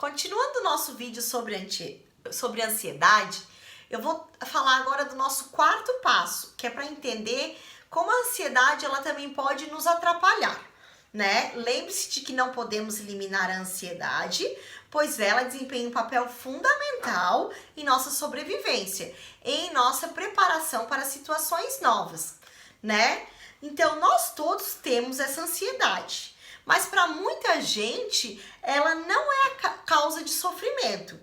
Continuando o nosso vídeo sobre ansiedade, eu vou falar agora do nosso quarto passo, que é para entender como a ansiedade ela também pode nos atrapalhar, né? Lembre-se de que não podemos eliminar a ansiedade, pois ela desempenha um papel fundamental em nossa sobrevivência, em nossa preparação para situações novas, né? Então, nós todos temos essa ansiedade, mas para muita gente, ela não é a causa de sofrimento.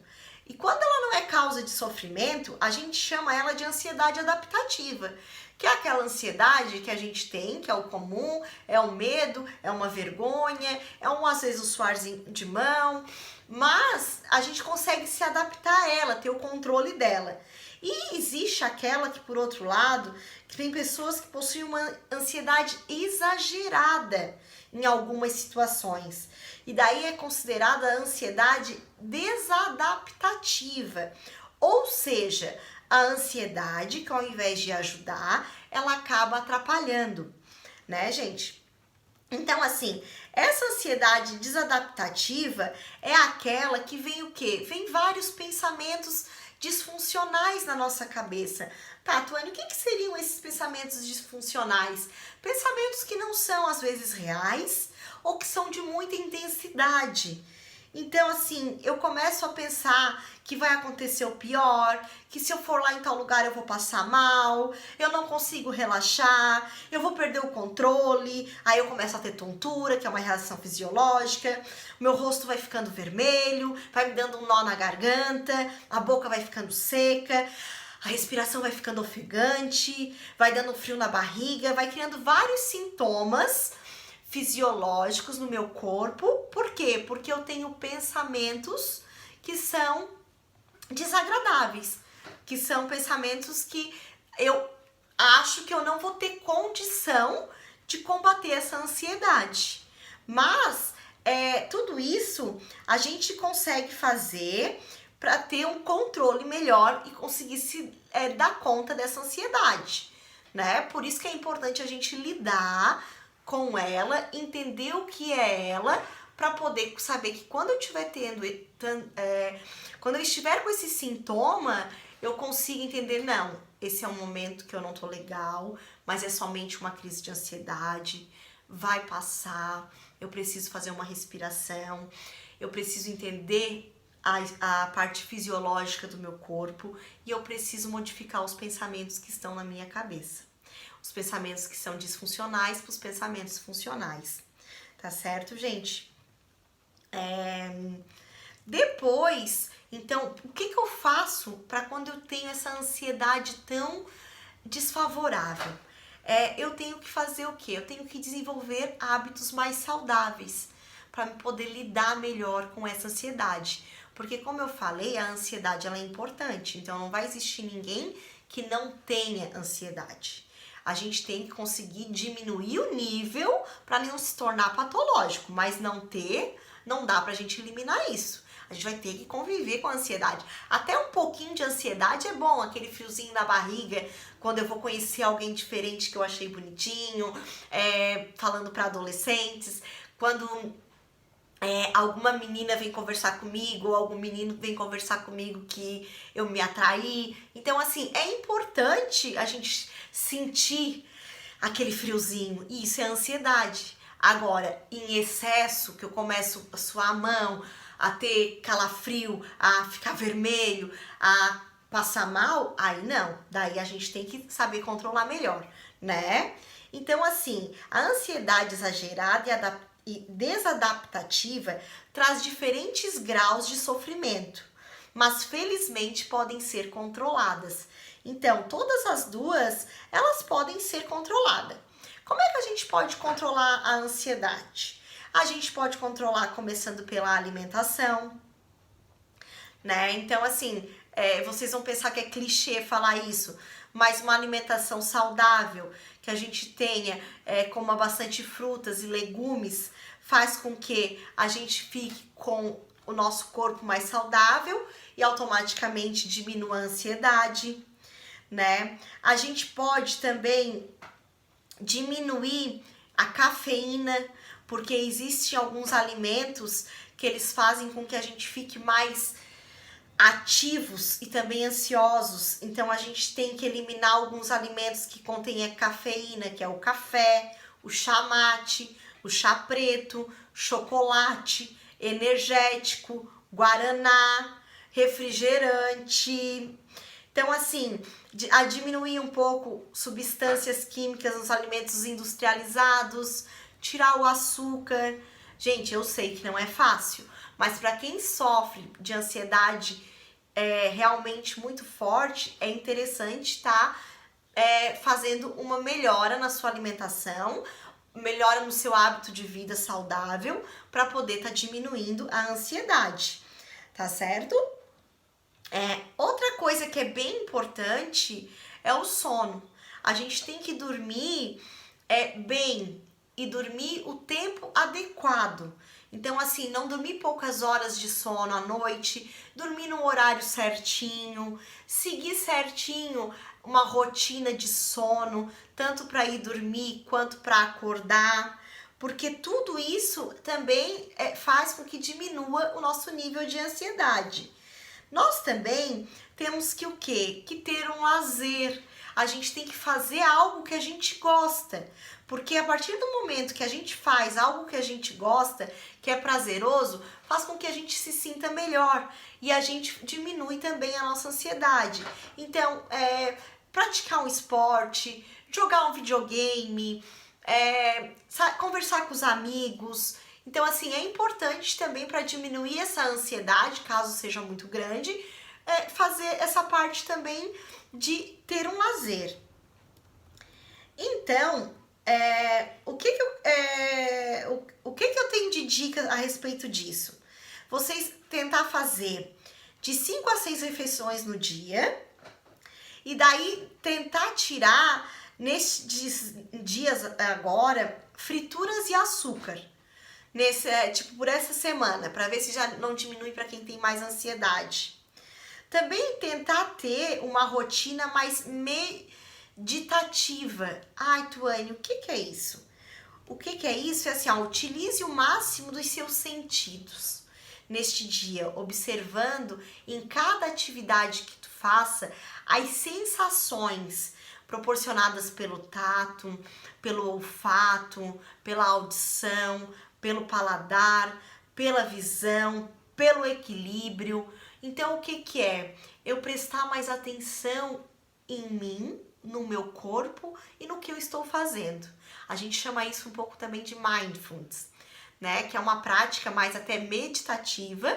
E quando ela não é causa de sofrimento, a gente chama ela de ansiedade adaptativa, que é aquela ansiedade que a gente tem, que é o comum, é o medo, é uma vergonha, às vezes o suarzinho de mão, mas a gente consegue se adaptar a ela, ter o controle dela. E existe aquela que, por outro lado, que tem pessoas que possuem uma ansiedade exagerada em algumas situações. E daí é considerada a ansiedade desadaptativa. Ou seja, a ansiedade que ao invés de ajudar, ela acaba atrapalhando, né, gente? Então, assim, essa ansiedade desadaptativa é aquela que vem o quê? Vem vários pensamentos disfuncionais na nossa cabeça. Tá, Tuane, o que seriam esses pensamentos disfuncionais? Pensamentos que não são, às vezes, reais ou que são de muita intensidade. Então, assim, eu começo a pensar que vai acontecer o pior, que se eu for lá em tal lugar eu vou passar mal, eu não consigo relaxar, eu vou perder o controle, aí eu começo a ter tontura, que é uma reação fisiológica, meu rosto vai ficando vermelho, vai me dando um nó na garganta, a boca vai ficando seca, a respiração vai ficando ofegante, vai dando frio na barriga, vai criando vários sintomas fisiológicos no meu corpo. Por quê? Porque eu tenho pensamentos que são desagradáveis, que são pensamentos que eu acho que eu não vou ter condição de combater essa ansiedade. Mas tudo isso a gente consegue fazer para ter um controle melhor e conseguir se dar conta dessa ansiedade, né? Por isso que é importante a gente lidar com ela, entender o que é ela, para poder saber que quando eu estiver quando eu estiver com esse sintoma, eu consigo entender, não, esse é um momento que eu não tô legal, mas é somente uma crise de ansiedade, vai passar, eu preciso fazer uma respiração, eu preciso entender a parte fisiológica do meu corpo e eu preciso modificar os pensamentos que estão na minha cabeça. Os pensamentos que são disfuncionais para os pensamentos funcionais. Tá certo, gente? Depois, então, o que eu faço para quando eu tenho essa ansiedade tão desfavorável? Eu tenho que fazer o quê? Eu tenho que desenvolver hábitos mais saudáveis para poder lidar melhor com essa ansiedade. Porque, como eu falei, a ansiedade ela é importante. Então, não vai existir ninguém que não tenha ansiedade. A gente tem que conseguir diminuir o nível para não se tornar patológico, mas não dá pra gente eliminar isso. A gente vai ter que conviver com a ansiedade. Até um pouquinho de ansiedade é bom, aquele friozinho na barriga, quando eu vou conhecer alguém diferente que eu achei bonitinho, falando para adolescentes, quando alguma menina vem conversar comigo, ou algum menino vem conversar comigo que eu me atraí. Então, assim, é importante a gente sentir aquele friozinho. E isso é ansiedade. Agora, em excesso, que eu começo a suar a mão, a ter calafrio, a ficar vermelho, a passar mal, aí não. Daí a gente tem que saber controlar melhor, né? Então, assim, a ansiedade exagerada e desadaptativa traz diferentes graus de sofrimento, mas felizmente podem ser controladas. Então, todas as duas, elas podem ser controladas. Como é que a gente pode controlar a ansiedade? A gente pode controlar começando pela alimentação, né? Então, assim, vocês vão pensar que é clichê falar isso, mas uma alimentação saudável, que a gente tenha, coma bastante frutas e legumes, faz com que a gente fique com o nosso corpo mais saudável e automaticamente diminua a ansiedade, né? A gente pode também diminuir a cafeína, porque existem alguns alimentos porque eles fazem com que a gente fique mais ativos e também ansiosos. Então a gente tem que eliminar alguns alimentos que contêm cafeína, que é o café, o chá mate, o chá preto, chocolate, energético, guaraná, refrigerante. Então, assim, a diminuir um pouco substâncias químicas nos alimentos industrializados, tirar o açúcar. Gente, eu sei que não é fácil, mas para quem sofre de ansiedade realmente muito forte, é interessante estar fazendo uma melhora na sua alimentação, melhora no seu hábito de vida saudável, para poder estar diminuindo a ansiedade, tá certo? Outra coisa que é bem importante é o sono. A gente tem que dormir bem e dormir o tempo adequado. Então, assim, não dormir poucas horas de sono à noite, dormir no horário certinho, seguir certinho uma rotina de sono, tanto para ir dormir quanto para acordar, porque tudo isso também faz com que diminua o nosso nível de ansiedade. Nós também temos que o quê? Que ter um lazer. A gente tem que fazer algo que a gente gosta. Porque a partir do momento que a gente faz algo que a gente gosta, que é prazeroso, faz com que a gente se sinta melhor. E a gente diminui também a nossa ansiedade. Então, praticar um esporte, jogar um videogame, conversar com os amigos. Então, assim, é importante também para diminuir essa ansiedade, caso seja muito grande, fazer essa parte também de ter um lazer. Então, o que eu tenho de dica a respeito disso? Vocês tentar fazer de 5 a 6 refeições no dia e daí tentar tirar, nesses dias agora, frituras e açúcar. Por essa semana, para ver se já não diminui para quem tem mais ansiedade. Também tentar ter uma rotina mais meditativa. Ai, Tuane, o que é isso? O que é isso? É assim, utilize o máximo dos seus sentidos neste dia, observando em cada atividade que tu faça as sensações proporcionadas pelo tato, pelo olfato, pela audição, pelo paladar, pela visão, pelo equilíbrio. Então, o que é? Eu prestar mais atenção em mim, no meu corpo e no que eu estou fazendo. A gente chama isso um pouco também de mindfulness, né? Que é uma prática mais até meditativa,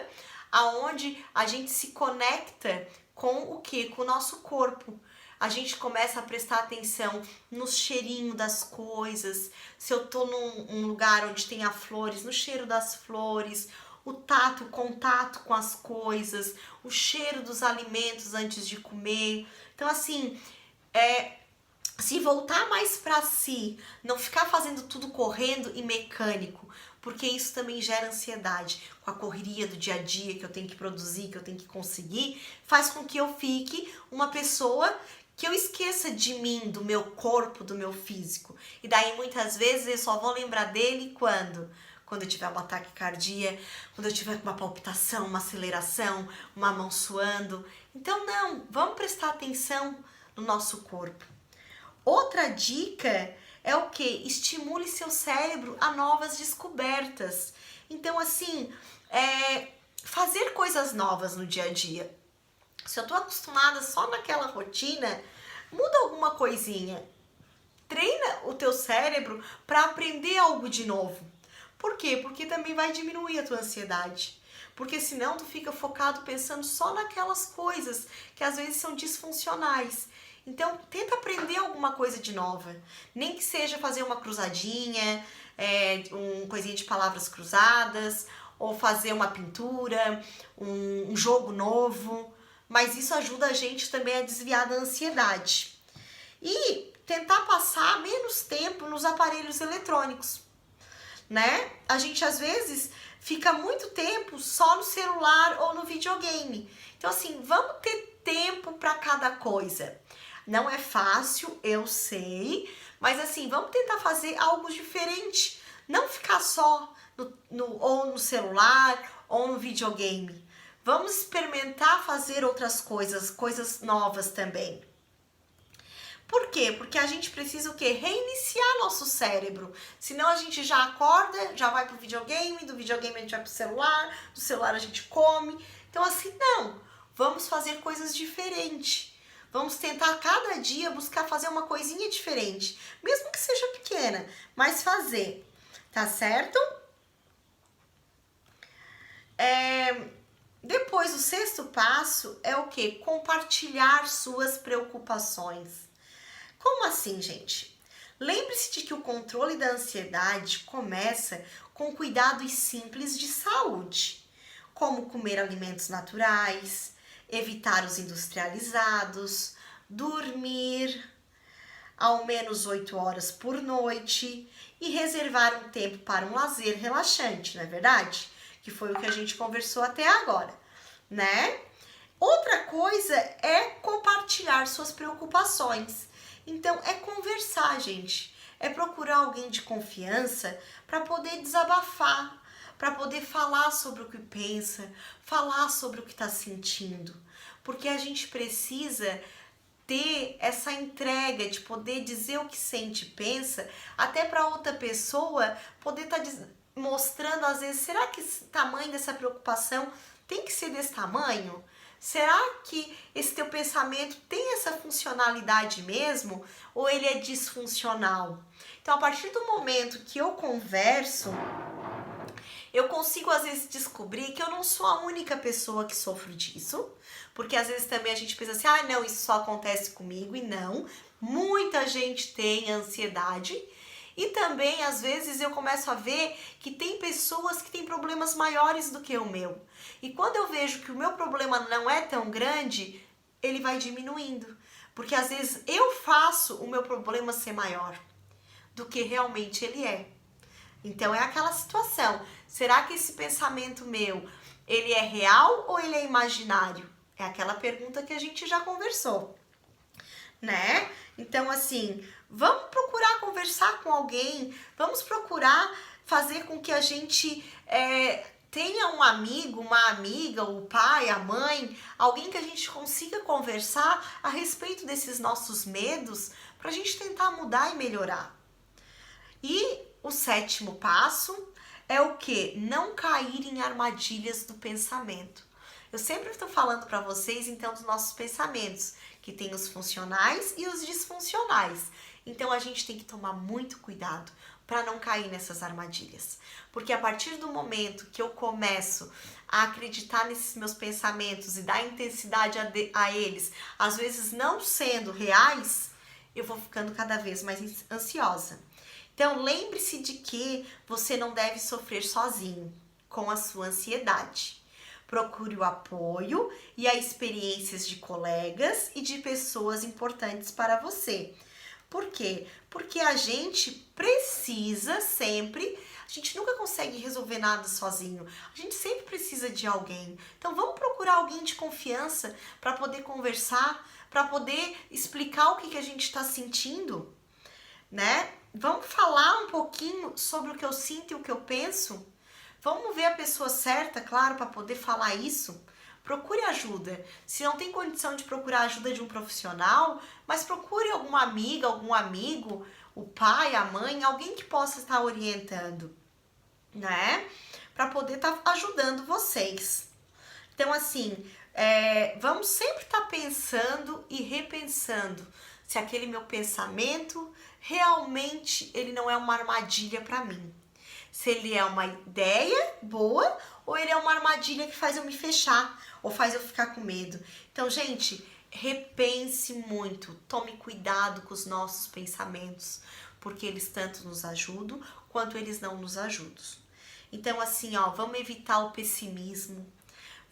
aonde a gente se conecta com o quê? Com o nosso corpo. A gente começa a prestar atenção no cheirinho das coisas, se eu tô num lugar onde tenha flores, no cheiro das flores, o tato, o contato com as coisas, o cheiro dos alimentos antes de comer. Então, assim, se voltar mais para si, não ficar fazendo tudo correndo e mecânico, porque isso também gera ansiedade. Com a correria do dia a dia que eu tenho que produzir, que eu tenho que conseguir, faz com que eu fique uma pessoa que eu esqueça de mim, do meu corpo, do meu físico. E daí muitas vezes eu só vou lembrar dele quando eu tiver uma taquicardia, quando eu tiver uma palpitação, uma aceleração, uma mão suando. Então não, vamos prestar atenção no nosso corpo. Outra dica é o que? Estimule seu cérebro a novas descobertas. Então, assim, fazer coisas novas no dia a dia. Se eu tô acostumada só naquela rotina, muda alguma coisinha. Treina o teu cérebro para aprender algo de novo. Por quê? Porque também vai diminuir a tua ansiedade. Porque senão tu fica focado pensando só naquelas coisas que às vezes são disfuncionais. Então, tenta aprender alguma coisa de nova. Nem que seja fazer uma cruzadinha, coisinha de palavras cruzadas, ou fazer uma pintura, um jogo novo. Mas isso ajuda a gente também a desviar da ansiedade. E tentar passar menos tempo nos aparelhos eletrônicos, né? A gente às vezes fica muito tempo só no celular ou no videogame. Então assim, vamos ter tempo para cada coisa. Não é fácil, eu sei, mas assim, vamos tentar fazer algo diferente. Não ficar só ou no celular, ou no videogame. Vamos experimentar fazer outras coisas novas também. Por quê? Porque a gente precisa o quê? Reiniciar nosso cérebro. Senão a gente já acorda, já vai pro videogame, do videogame a gente vai pro celular, do celular a gente come. Então assim, não. Vamos fazer coisas diferentes. Vamos tentar cada dia buscar fazer uma coisinha diferente. Mesmo que seja pequena, mas fazer. Tá certo? Depois, o sexto passo é o quê? Compartilhar suas preocupações. Como assim, gente? Lembre-se de que o controle da ansiedade começa com cuidados simples de saúde, como comer alimentos naturais, evitar os industrializados, dormir ao menos 8 horas por noite e reservar um tempo para um lazer relaxante, não é verdade? Que foi o que a gente conversou até agora, né? Outra coisa é compartilhar suas preocupações. Então, é conversar, gente. É procurar alguém de confiança para poder desabafar, para poder falar sobre o que pensa, falar sobre o que está sentindo. Porque a gente precisa ter essa entrega de poder dizer o que sente e pensa, até para outra pessoa poder estar mostrando, às vezes, será que esse tamanho dessa preocupação tem que ser desse tamanho? Será que esse teu pensamento tem essa funcionalidade mesmo ou ele é disfuncional? Então, a partir do momento que eu converso, eu consigo às vezes descobrir que eu não sou a única pessoa que sofro disso, porque às vezes também a gente pensa assim, não, isso só acontece comigo, e não, muita gente tem ansiedade. E também, às vezes, eu começo a ver que tem pessoas que têm problemas maiores do que o meu. E quando eu vejo que o meu problema não é tão grande, ele vai diminuindo. Porque, às vezes, eu faço o meu problema ser maior do que realmente ele é. Então, é aquela situação. Será que esse pensamento meu, ele é real ou ele é imaginário? É aquela pergunta que a gente já conversou, né? Então, assim, vamos procurar conversar com alguém, vamos procurar fazer com que a gente tenha um amigo, uma amiga, o pai, a mãe, alguém que a gente consiga conversar a respeito desses nossos medos para a gente tentar mudar e melhorar. E o sétimo passo é o quê? Não cair em armadilhas do pensamento. Eu sempre estou falando para vocês, então, dos nossos pensamentos, que tem os funcionais e os disfuncionais. Então, a gente tem que tomar muito cuidado para não cair nessas armadilhas. Porque a partir do momento que eu começo a acreditar nesses meus pensamentos e dar intensidade a eles, às vezes não sendo reais, eu vou ficando cada vez mais ansiosa. Então, lembre-se de que você não deve sofrer sozinho com a sua ansiedade. Procure o apoio e as experiências de colegas e de pessoas importantes para você. Por quê? Porque a gente precisa sempre, a gente nunca consegue resolver nada sozinho. A gente sempre precisa de alguém. Então vamos procurar alguém de confiança para poder conversar, para poder explicar o que a gente está sentindo, né? Vamos falar um pouquinho sobre o que eu sinto e o que eu penso? Vamos ver a pessoa certa, claro, para poder falar isso. Procure ajuda. Se não tem condição de procurar ajuda de um profissional, mas procure alguma amiga, algum amigo, o pai, a mãe, alguém que possa estar orientando, né? Para poder estar ajudando vocês. Então, assim, vamos sempre estar pensando e repensando se aquele meu pensamento realmente ele não é uma armadilha para mim. Se ele é uma ideia boa ou ele é uma armadilha que faz eu me fechar ou faz eu ficar com medo. Então, gente, repense muito, tome cuidado com os nossos pensamentos, porque eles tanto nos ajudam quanto eles não nos ajudam. Então, assim, vamos evitar o pessimismo,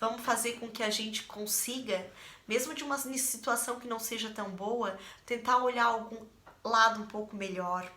vamos fazer com que a gente consiga, mesmo de uma situação que não seja tão boa, tentar olhar algum lado um pouco melhor.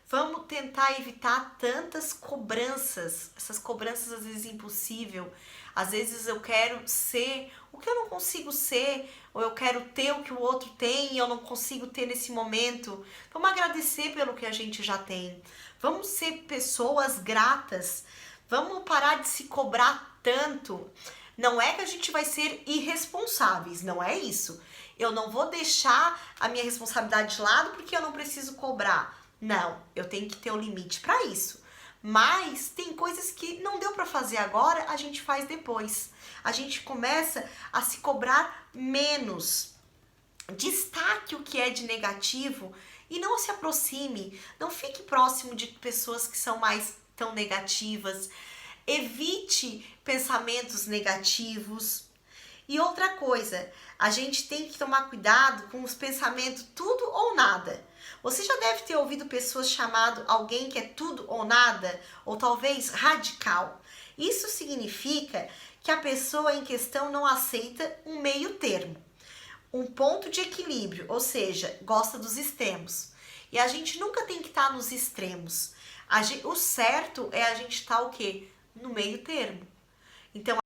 Vamos tentar evitar tantas cobranças, essas cobranças às vezes impossível. Às vezes eu quero ser o que eu não consigo ser, ou eu quero ter o que o outro tem e eu não consigo ter nesse momento. Vamos agradecer pelo que a gente já tem. Vamos ser pessoas gratas. Vamos parar de se cobrar tanto. Não é que a gente vai ser irresponsáveis, não é isso. Eu não vou deixar a minha responsabilidade de lado porque eu não preciso cobrar. Não, eu tenho que ter um limite para isso. Mas tem coisas que não deu para fazer agora, a gente faz depois. A gente começa a se cobrar menos. Destaque o que é de negativo e não se aproxime, não fique próximo de pessoas que são mais tão negativas. Evite pensamentos negativos. E outra coisa, a gente tem que tomar cuidado com os pensamentos tudo ou nada. Você já deve ter ouvido pessoas chamando alguém que é tudo ou nada, ou talvez radical. Isso significa que a pessoa em questão não aceita um meio termo, um ponto de equilíbrio, ou seja, gosta dos extremos. E a gente nunca tem que estar nos extremos. O certo é a gente estar o quê? No meio termo. Então,